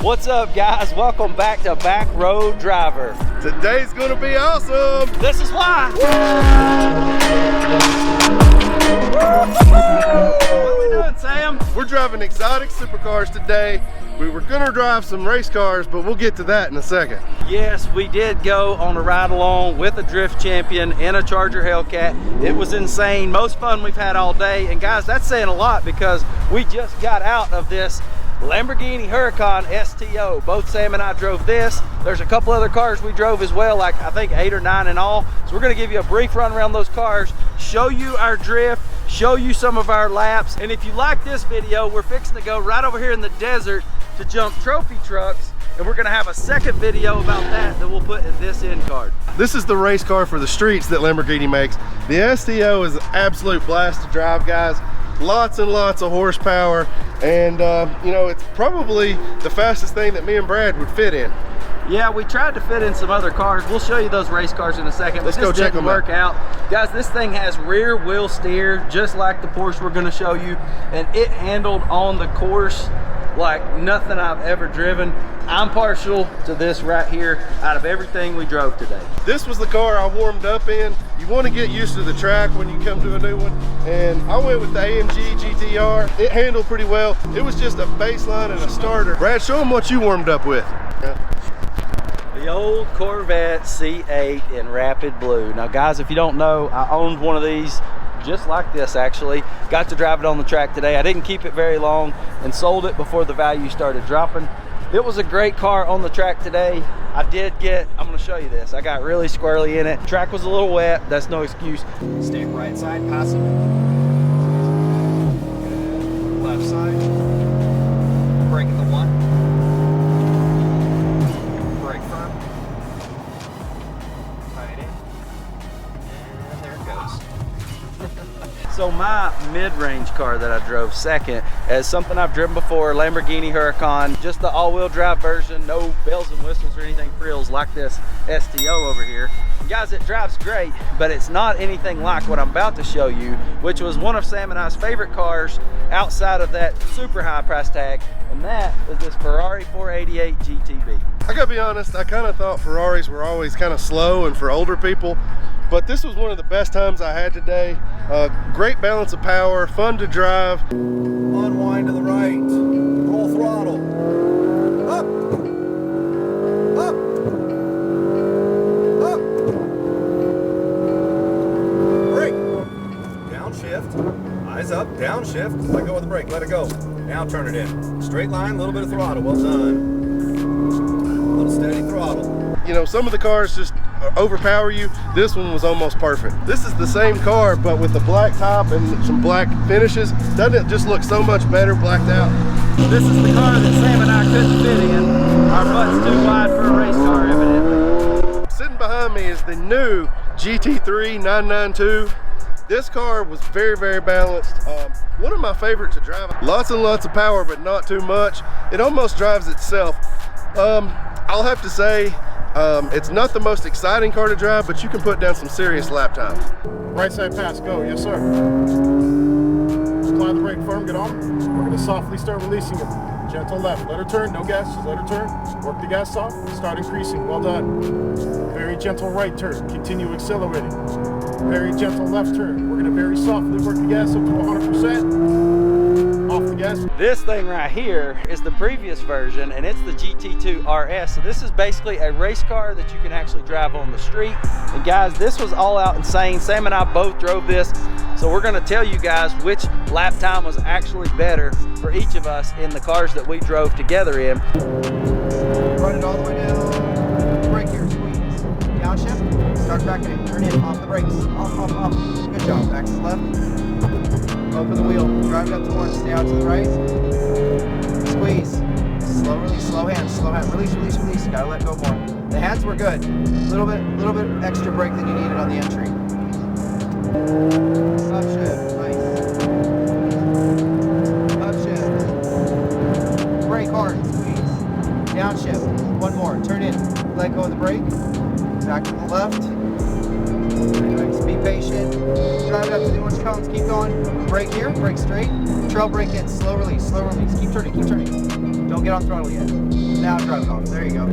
What's up, guys? Welcome back to Back Road Driver. Today's gonna be awesome. This is why. What are we doing, Sam? We're driving exotic supercars today. We were gonna drive some race cars, but we'll get to that in a second. Yes, we did go on a ride along with a drift champion in a Charger Hellcat. It was insane. Most fun we've had all day. And guys, that's saying a lot because we just got out of this Lamborghini Huracan STO. Both Sam and I drove this. There's a couple other cars we drove as well, like I think 8 or 9 in all. So we're gonna give you a brief run around those cars, show you our drift, show you some of our laps. And if you like this video, we're fixing to go right over here in the desert to jump trophy trucks. And we're gonna have a second video about that we'll put in this end card. This is the race car for the streets that Lamborghini makes. The STO is an absolute blast to drive, guys. Lots and lots of horsepower, and you know, it's probably the fastest thing that me and Brad would fit in. Yeah, we tried to fit in some other cars. We'll show you those race cars in a second. Let's go check them out. Didn't work out. Guys, this thing has rear wheel steer, just like the Porsche we're gonna show you, and it handled on the course like nothing I've ever driven. I'm partial to this right here out of everything we drove today. This was the car I warmed up in. You want to get used to the track when you come to a new one, and I went with the AMG GTR. It handled pretty well. It was just a baseline and a starter. Brad, show them what you warmed up with. The old Corvette C8 in rapid blue. Now guys, if you don't know, I owned one of these just like this actually. Got to drive it on the track today. I didn't keep it very long and sold it before the value started dropping. It was a great car on the track today. I'm gonna show you this. I got really squirrely in it. Track was a little wet, that's no excuse. Stay right side, passive. Left side. Brake at the 1. Brake firm. Tight in. And there it goes. So my mid-range car that I drove second is something I've driven before, Lamborghini Huracan, just the all-wheel drive version, no bells and whistles or anything frills like this STO over here. And guys, it drives great, but it's not anything like what I'm about to show you, which was one of Sam and I's favorite cars outside of that super high price tag, and that is this Ferrari 488 GTB. I gotta be honest, I kind of thought Ferraris were always kind of slow and for older people, but this was one of the best times I had today. Great balance of power, fun to drive. Unwind to the right. Roll throttle. Up. Up. Up. Brake. Downshift. Eyes up. Downshift. Let go of the brake. Let it go. Now turn it in. Straight line, a little bit of throttle. Well done. A little steady throttle. You know, some of the cars just overpower you. This one was almost perfect. This is the same car, but with the black top and some black finishes. Doesn't it just look so much better blacked out? This is the car that Sam and I couldn't fit in. Our butt's too wide for a race car, evidently. Sitting behind me is the new GT3 992. This car was very, very balanced. One of my favorites to drive. Lots and lots of power, but not too much. It almost drives itself. I'll have to say, it's not the most exciting car to drive, but you can put down some serious lap time. Right side pass, go, yes sir. Apply the brake firm, get on. We're gonna softly start releasing it. Gentle left, let her turn, no gas, just let her turn. Work the gas off, start increasing, well done. Very gentle right turn, continue accelerating. Very gentle left turn. We're gonna very softly work the gas up to 100%. Off the gas. This thing right here is the previous version, and it's the GT2 RS. So this is basically a race car that you can actually drive on the street. And guys, this was all out insane. Sam and I both drove this. So we're gonna tell you guys which lap time was actually better for each of us in the cars that we drove together in. Run it all the way down. Brake here, squeeze. Downshift. Start backing it. Turn in. Off the brakes. Off, off, off. Good job. Back to the left. Open the wheel. Drive it up to 1. Stay out to the right. Squeeze. Slow release. Slow hands. Slow hand. Release, release, release. Gotta let go more. The hands were good. Little bit extra brake than you needed on the entry. Upshift. Nice. Upshift. Brake hard. Squeeze. Downshift. One more. Turn in. Let go of the brake. Back to the left. Nice. Be patient. Drive it up to the orange cones. Keep going. Brake here. Brake straight. Trail brake in, slow release, slow release. Keep turning, keep turning. Don't get on throttle yet. Now drive it off. There you go.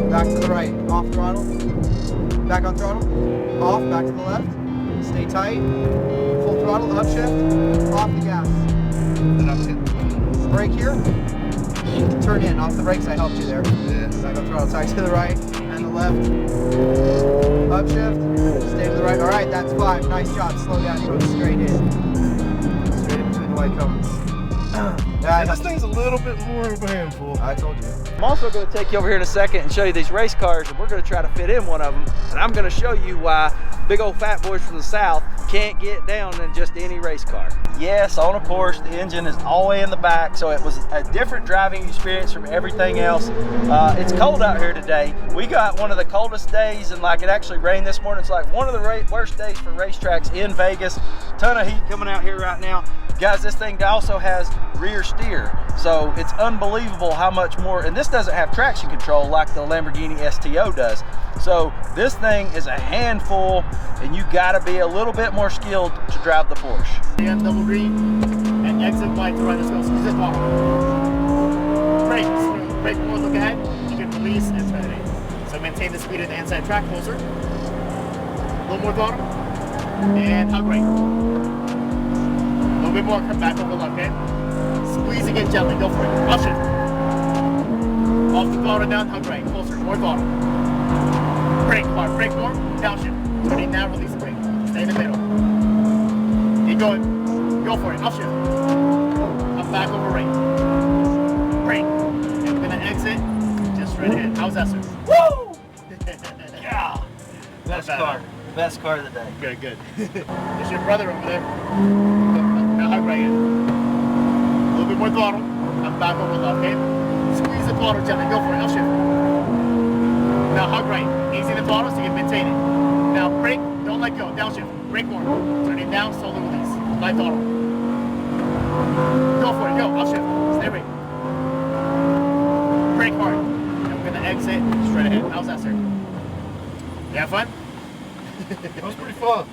Back to the right, off throttle. Back on throttle. Off, back to the left. Stay tight. Full throttle, upshift. Off the gas. Then upshift. Brake here. Turn in, off the brakes, I helped you there. Yeah. Back on throttle, tight to the right and the left. Upshift. Stay to the right. All right, that's 5. Nice job. Slow down. You're going straight in. Straight in between the white cones. Yeah, this thing's a little bit more of a handful. I told you. I'm also going to take you over here in a second and show you these race cars, and we're going to try to fit in one of them, and I'm going to show you why big old fat boys from the South can't get down in just any race car. Yes, on a Porsche, the engine is all the way in the back, so it was a different driving experience from everything else. It's cold out here today. We got one of the coldest days, and like it actually rained this morning. It's like one of the worst days for racetracks in Vegas. Ton of heat coming out here right now. Guys, this thing also has rear steer, so it's unbelievable how much more, and this doesn't have traction control like the Lamborghini STO does. So this thing is a handful, and you gotta be a little bit more skilled to drive the Porsche. And double green, and exit right to right, let's go, squeeze it bottom. Brake more, look ahead, you can release and turn it in. So maintain the speed of the inside track closer. A little more throttle, and hug right. A little bit more, come back over left, okay? Squeeze again gently, go for it. Up shift. Off the throttle down, hug right, closer, more throttle. Brake hard, brake more, downshift. Turning now, release the brake. Stay in the middle. Keep going. Go for it, upshift. Up back over right. Brake. And we're gonna exit just right ahead. How's that, sir? Woo! Yeah! Best car. Best car of the day. Good, good. There's your brother over there. Now hug right in. A little bit more throttle. Up back over left, okay? Squeeze the throttle gently. Go for it, upshift. Now hug right. Easy the throttle so you can maintain it. Now brake, don't let go. Downshift. Brake more. Turn it down, slowly release. Light throttle. Go for it, go. Upshift. Stay right. Brake hard. And we're gonna exit straight ahead. How's that, sir? You have fun? That was pretty fun.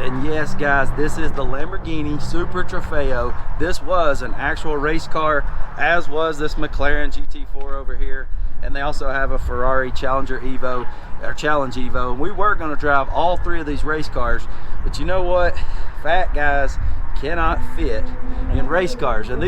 And yes, guys, this is the Lamborghini Super Trofeo. This was an actual race car, as was this McLaren GT4 over here. And they also have a Ferrari Challenger Evo, or Challenge Evo. And we were going to drive all 3 of these race cars, but you know what? Fat guys cannot fit in race cars. And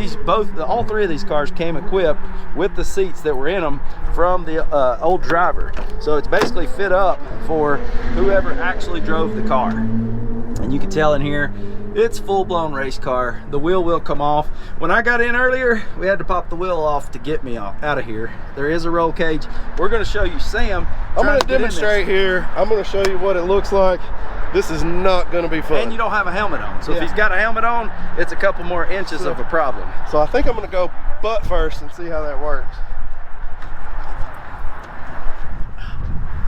all 3 of these cars came equipped with the seats that were in them from the old driver. So it's basically fit up for whoever actually drove the car. And you can tell in here, it's full-blown race car. The wheel will come off. When I got in earlier, we had to pop the wheel off to get me out of here. There is a roll cage. We're going to show you Sam. I'm going to demonstrate here. I'm going to show you what it looks like. This is not going to be fun. And you don't have a helmet on. So if he's got a helmet on, it's a couple more inches of a problem. So I think I'm going to go butt first and see how that works.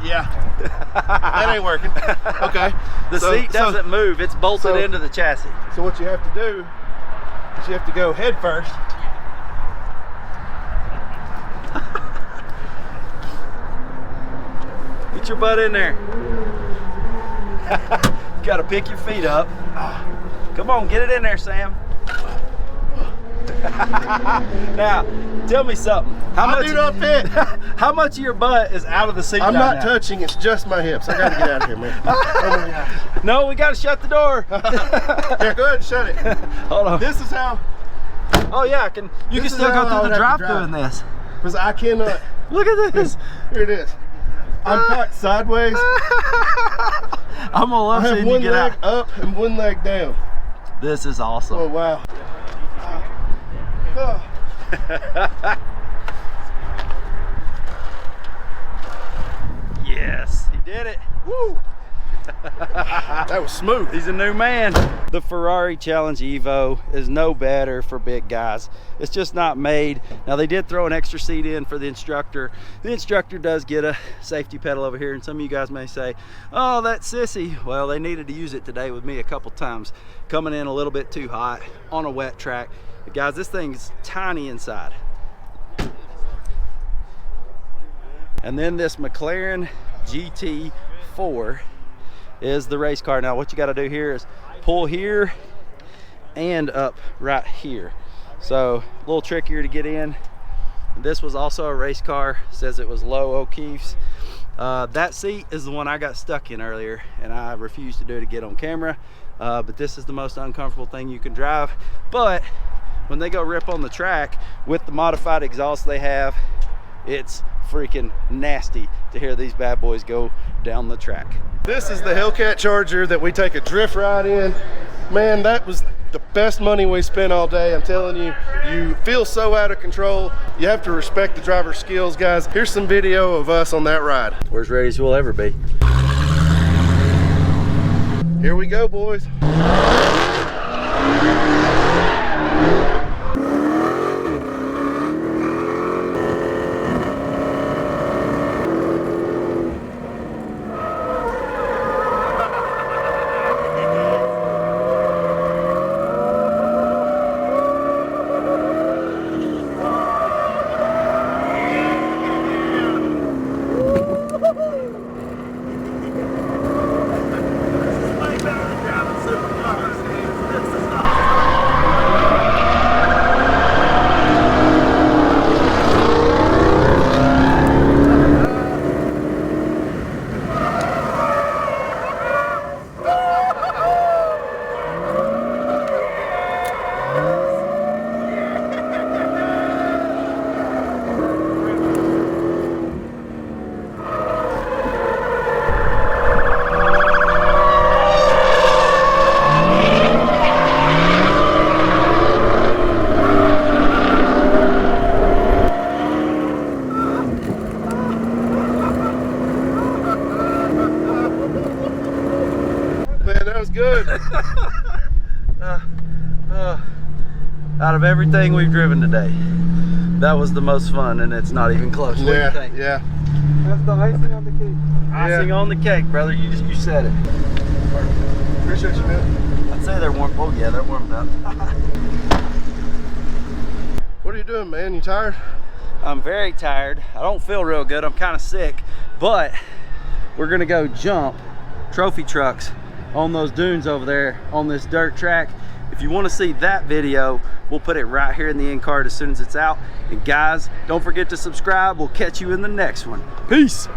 Yeah, that ain't working. Okay. The seat doesn't move, it's bolted into the chassis. So what you have to do is you have to go head first. Get your butt in there. Got to pick your feet up. Come on, get it in there, Sam. Now, tell me something. I do not fit. How much of your butt is out of the seat? I'm not touching, it's just my hips. I gotta get out of here, man. No, we gotta shut the door. Here, go ahead and shut it. Hold on. This is how. Oh yeah, you can still go through the drive-thru in this. Because I cannot. Look at this. Here it is. I'm caught sideways. I'm gonna love seeing you get out. I have one leg up and one leg down. This is awesome. Oh wow. Yes, he did it. Woo! That was smooth. He's a new man. The Ferrari Challenge Evo is no better for big guys. It's just not made. Now they did throw an extra seat in for the instructor. The instructor does get a safety pedal over here, and some of you guys may say, oh, that's sissy. Well, they needed to use it today with me a couple times, coming in a little bit too hot on a wet track. But guys, this thing's tiny inside. And then this McLaren GT4 is the race car. Now what you got to do here is pull here and up right here. So a little trickier to get in. This was also a race car, says it was low O'Keefe's. That seat is the one I got stuck in earlier, and I refused to do it to get on camera. But this is the most uncomfortable thing you can drive. But when they go rip on the track with the modified exhaust they have, it's freaking nasty to hear these bad boys go down the track. This is the Hellcat Charger that we take a drift ride in. Man, that was the best money we spent all day. I'm telling you, you feel so out of control. You have to respect the driver's skills, guys. Here's some video of us on that ride. We're as ready as we'll ever be. Here we go, boys. Good. Out of everything we've driven today, that was the most fun, and it's not even close. What do you think? Yeah. That's the icing on the cake. Icing on the cake, brother. You said it. Appreciate you, man. I'd say they're warm. Oh yeah, they're warmed up. What are you doing, man? You tired? I'm very tired. I don't feel real good. I'm kind of sick, but we're gonna go jump trophy trucks on those dunes over there on this dirt track. If you want to see that video, we'll put it right here in the end card as soon as it's out. And guys, don't forget to subscribe. We'll catch you in the next one. Peace.